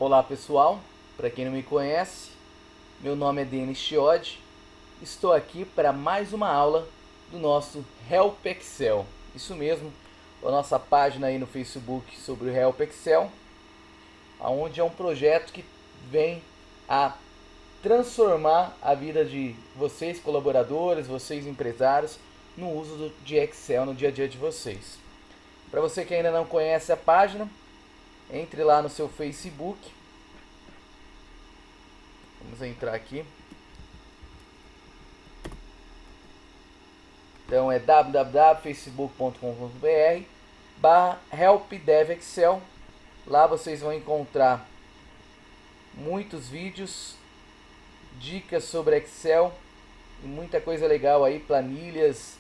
Olá pessoal, para quem não me conhece, meu nome é Denis Chiodi. Estou aqui para mais uma aula do nosso Help Excel. Isso mesmo, a nossa página aí no Facebook sobre o Help Excel, onde é um projeto que vem a transformar a vida de vocês colaboradores, vocês empresários, no uso de Excel no dia a dia de vocês. Para você que ainda não conhece a página, entre lá no seu Facebook. Vamos entrar aqui. Então é www.facebook.com.br/helpdevexcel. Lá vocês vão encontrar muitos vídeos, dicas sobre Excel e muita coisa legal aí, planilhas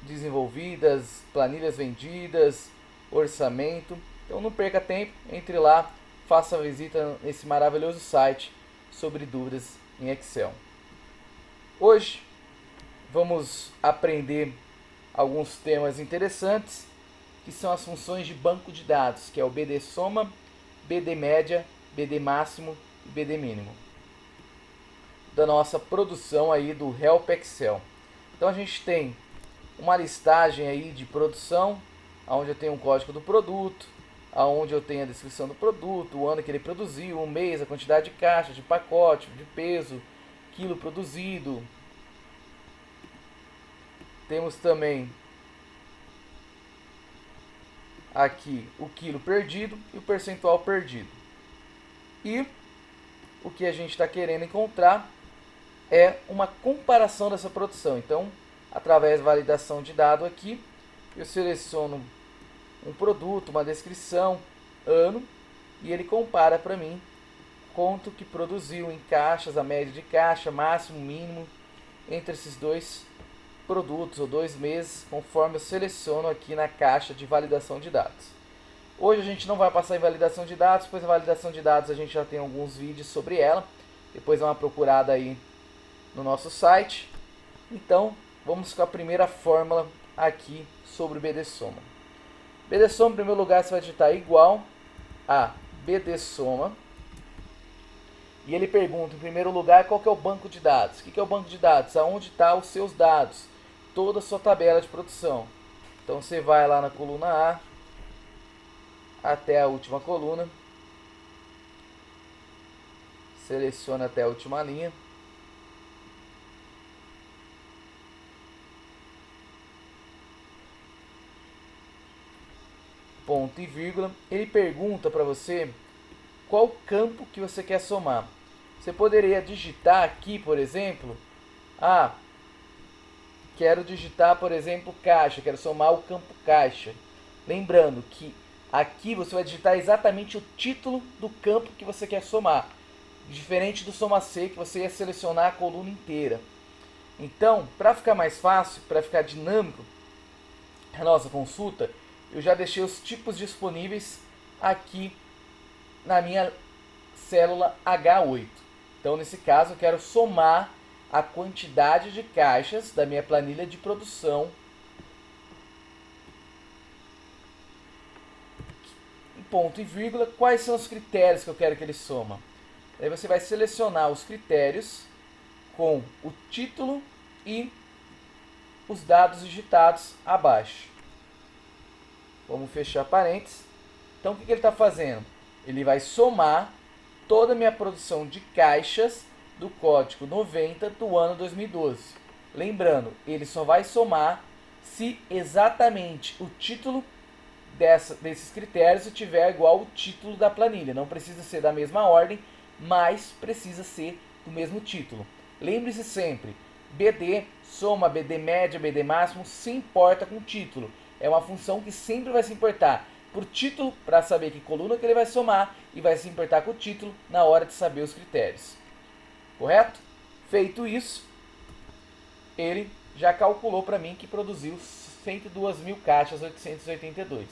desenvolvidas, planilhas vendidas, orçamento. Então não perca tempo, entre lá, faça a visita nesse maravilhoso site sobre dúvidas em Excel. Hoje vamos aprender alguns temas interessantes, que são as funções de banco de dados, que é o BD Soma, BD Média, BD Máximo e BD Mínimo, da nossa produção aí do Help Excel. Então a gente tem uma listagem aí de produção, onde eu tenho um código do produto, onde eu tenho a descrição do produto, o ano que ele produziu, o mês, a quantidade de caixa, de pacote, de peso, quilo produzido. Temos também aqui o quilo perdido e o percentual perdido. E o que a gente está querendo encontrar é uma comparação dessa produção. Então, através da validação de dado aqui, eu seleciono um produto, uma descrição, ano, e ele compara para mim quanto que produziu em caixas, a média de caixa, máximo, mínimo, entre esses dois produtos ou 2 meses, conforme eu seleciono aqui na caixa de validação de dados. Hoje a gente não vai passar em validação de dados, pois a validação de dados a gente já tem alguns vídeos sobre ela, depois dá uma procurada aí no nosso site. Então, vamos com a primeira fórmula aqui sobre o BD Soma. BD Soma, em primeiro lugar, você vai digitar igual a BD Soma. E ele pergunta, em primeiro lugar, qual que é o banco de dados. O que é o banco de dados? Aonde estão os seus dados, toda a sua tabela de produção. Então, você vai lá na coluna A, até a última coluna. Seleciona até a última linha. Ponto e vírgula. Ele pergunta para você qual campo que você quer somar. Você poderia digitar aqui, por exemplo, quero digitar, por exemplo, caixa, quero somar o campo caixa. Lembrando que aqui você vai digitar exatamente o título do campo que você quer somar, diferente do Soma C, que você ia selecionar a coluna inteira. Então, para ficar mais fácil, para ficar dinâmico a nossa consulta, eu já deixei os tipos disponíveis aqui na minha célula H8. Então, nesse caso, eu quero somar a quantidade de caixas da minha planilha de produção. Ponto e vírgula. Quais são os critérios que eu quero que ele soma? Aí você vai selecionar os critérios com o título e os dados digitados abaixo. Vamos fechar parênteses. Então, o que ele está fazendo? Ele vai somar toda a minha produção de caixas do código 90 do ano 2012. Lembrando, ele só vai somar se exatamente o título desses critérios tiver igual ao título da planilha. Não precisa ser da mesma ordem, mas precisa ser do mesmo título. Lembre-se sempre, BD, soma, BD média, BD máximo, se importa com o título. É uma função que sempre vai se importar por título, para saber que coluna que ele vai somar, e vai se importar com o título na hora de saber os critérios. Correto? Feito isso, ele já calculou para mim que produziu 102.000 caixas 882.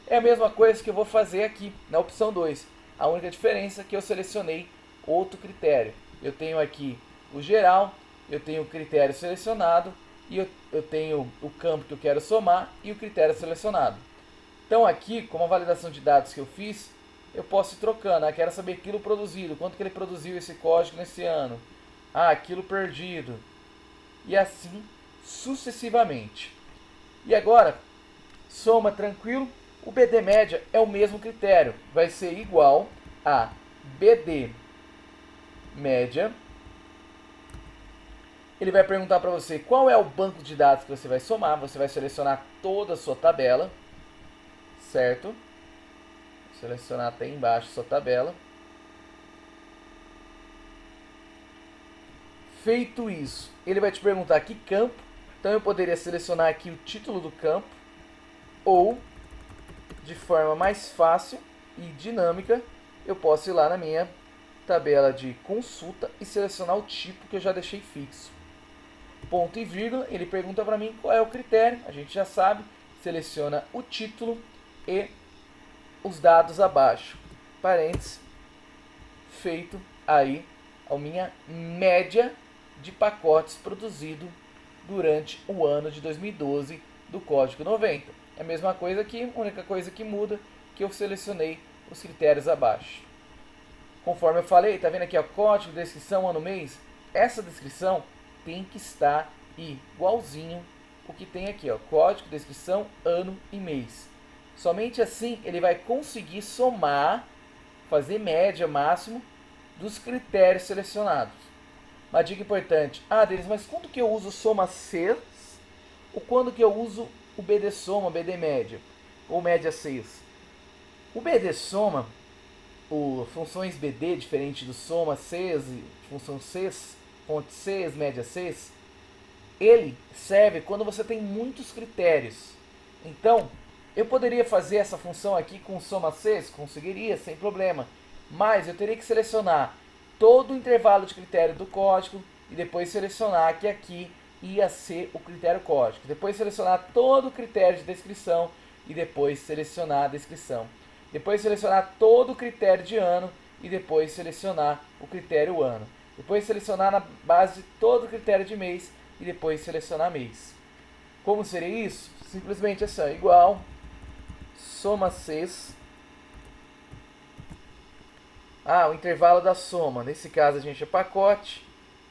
É a mesma coisa que eu vou fazer aqui na opção 2. A única diferença é que eu selecionei outro critério. Eu tenho aqui o geral, eu tenho o critério selecionado e eu tenho o campo que eu quero somar e o critério selecionado. Então aqui, como a validação de dados que eu fiz, eu posso ir trocando. Ah, quero saber quilo produzido, quanto que ele produziu esse código nesse ano. Ah, quilo perdido. E assim sucessivamente. E agora, soma tranquilo, o BD média é o mesmo critério. Vai ser igual a BD média. Ele vai perguntar para você qual é o banco de dados que você vai somar. Você vai selecionar toda a sua tabela, certo? Selecionar até embaixo a sua tabela. Feito isso, ele vai te perguntar que campo. Então eu poderia selecionar aqui o título do campo, ou de forma mais fácil e dinâmica, eu posso ir lá na minha tabela de consulta e selecionar o tipo que eu já deixei fixo. Ponto e vírgula, ele pergunta para mim qual é o critério, a gente já sabe, seleciona o título e os dados abaixo, parênteses, feito aí a minha média de pacotes produzido durante o ano de 2012 do Código 90. É a mesma coisa aqui, a única coisa que muda que eu selecionei os critérios abaixo. Conforme eu falei, tá vendo aqui, ó, código, descrição, ano, mês? Essa descrição tem que estar igualzinho o que tem aqui, ó, código, descrição, ano e mês. Somente assim ele vai conseguir somar, fazer média máximo dos critérios selecionados. Uma dica importante, Denis, mas quando que eu uso soma Cs ou quando que eu uso o BD soma, BD média ou média Cs? O BD soma, funções BD diferente do soma Cs, função Cs, fonte Cs, média Cs, ele serve quando você tem muitos critérios. Então, eu poderia fazer essa função aqui com soma Cs? Conseguiria, sem problema. Mas eu teria que selecionar todo o intervalo de critério do código e depois selecionar que aqui ia ser o critério código. Depois selecionar todo o critério de descrição e depois selecionar a descrição. Depois selecionar todo o critério de ano e depois selecionar o critério ano. Depois selecionar na base todo o critério de mês e depois selecionar mês. Como seria isso? Simplesmente assim, igual soma Cs. O intervalo da soma. Nesse caso a gente é pacote.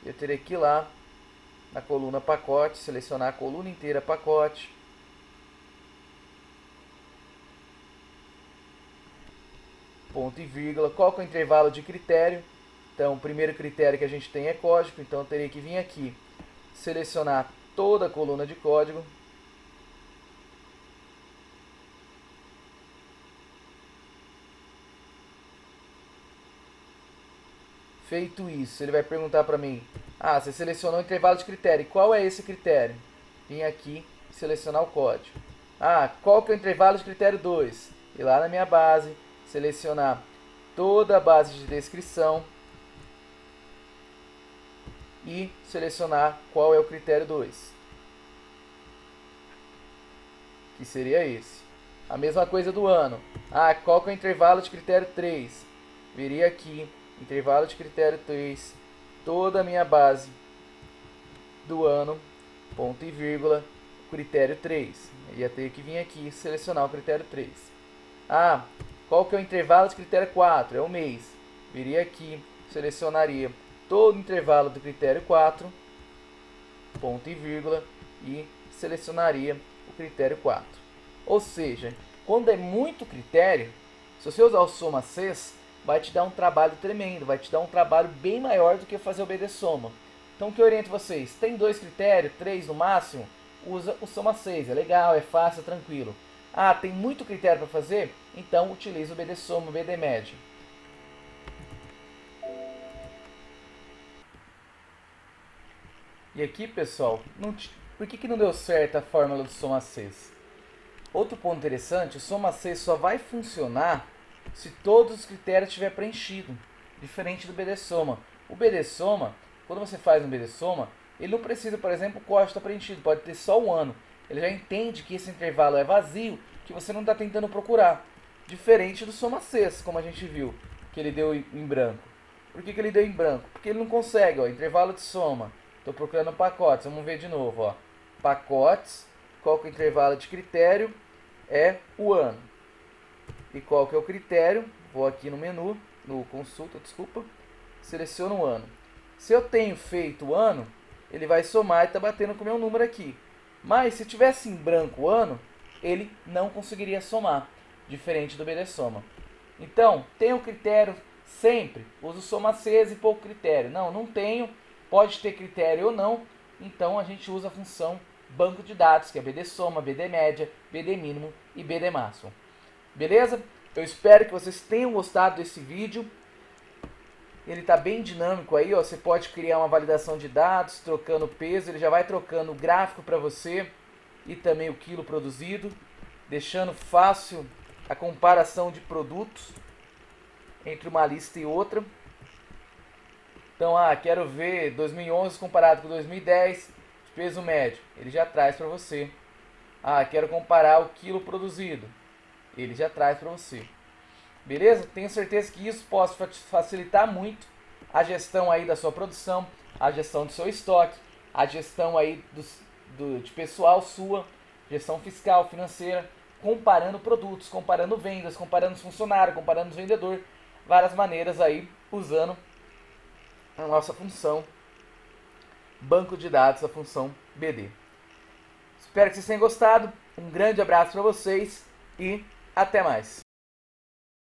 Eu teria que ir lá na coluna pacote, selecionar a coluna inteira pacote. Ponto e vírgula. Qual que é o intervalo de critério? Então, o primeiro critério que a gente tem é código. Então, eu teria que vir aqui, selecionar toda a coluna de código. Feito isso, ele vai perguntar para mim, você selecionou o intervalo de critério, qual é esse critério? Vim aqui selecionar o código. Qual que é o intervalo de critério 2? Ir lá na minha base, selecionar toda a base de descrição e selecionar qual é o critério 2, que seria esse. A mesma coisa do ano. Qual que é o intervalo de critério 3? Viria aqui, intervalo de critério 3, toda a minha base do ano, ponto e vírgula, critério 3. Eu ia ter que vir aqui selecionar o critério 3. Qual que é o intervalo de critério 4? É o mês. Viria aqui, selecionaria todo o intervalo do critério 4, ponto e vírgula, e selecionaria o critério 4. Ou seja, quando é muito critério, se você usar o soma Cs, vai te dar um trabalho tremendo, vai te dar um trabalho bem maior do que fazer o BD soma. Então o que eu oriento vocês? Tem 2 critérios, 3 no máximo? Usa o soma 6, é legal, é fácil, é tranquilo. Tem muito critério para fazer? Então utiliza o BD soma, o BD média. E aqui, pessoal, por que não deu certo a fórmula do soma 6? Outro ponto interessante, o soma 6 só vai funcionar se todos os critérios estiverem preenchidos, diferente do BD soma. O BD soma, quando você faz um BD soma, ele não precisa, por exemplo, o código está preenchido, pode ter só um ano. Ele já entende que esse intervalo é vazio, que você não está tentando procurar. Diferente do soma Cs, como a gente viu, que ele deu em branco. Por que ele deu em branco? Porque ele não consegue, intervalo de soma. Estou procurando pacotes, vamos ver de novo. Pacotes, qual que é o intervalo de critério? É o ano. E qual que é o critério? Vou aqui no menu, no consulta, desculpa, seleciono o ano. Se eu tenho feito o ano, ele vai somar e está batendo com o meu número aqui. Mas se tivesse em branco o ano, ele não conseguiria somar, diferente do BD Soma. Então, tem o critério sempre, uso soma Cs e pouco critério. Não tenho, pode ter critério ou não, então a gente usa a função banco de dados, que é BD Soma, BD Média, BD Mínimo e BD Máximo. Beleza? Eu espero que vocês tenham gostado desse vídeo. Ele está bem dinâmico aí, ó. Você pode criar uma validação de dados, trocando peso, ele já vai trocando o gráfico para você e também o quilo produzido, deixando fácil a comparação de produtos entre uma lista e outra. Então, quero ver 2011 comparado com 2010, peso médio, ele já traz para você. Quero comparar o quilo produzido, ele já traz para você. Beleza? Tenho certeza que isso pode facilitar muito a gestão aí da sua produção, a gestão do seu estoque, a gestão aí de pessoal sua, gestão fiscal, financeira, comparando produtos, comparando vendas, comparando os funcionários, comparando os vendedores, várias maneiras aí usando a nossa função banco de dados, a função BD. Espero que vocês tenham gostado, um grande abraço para vocês e até mais.